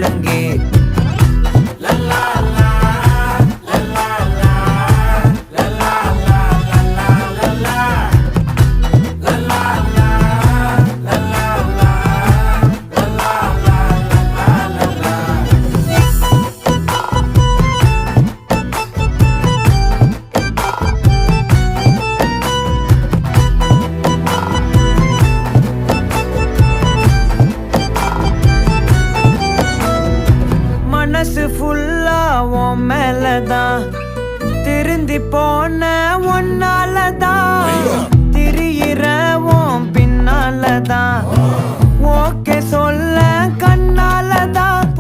முழங்கே. மனசு ஃபுல்லா உன் மேலதான், திருந்தி போன ஒன்னாலதான், திரியிற உன் பின்னாலதான், ஓகே சொல்ல கண்ணாலதான்,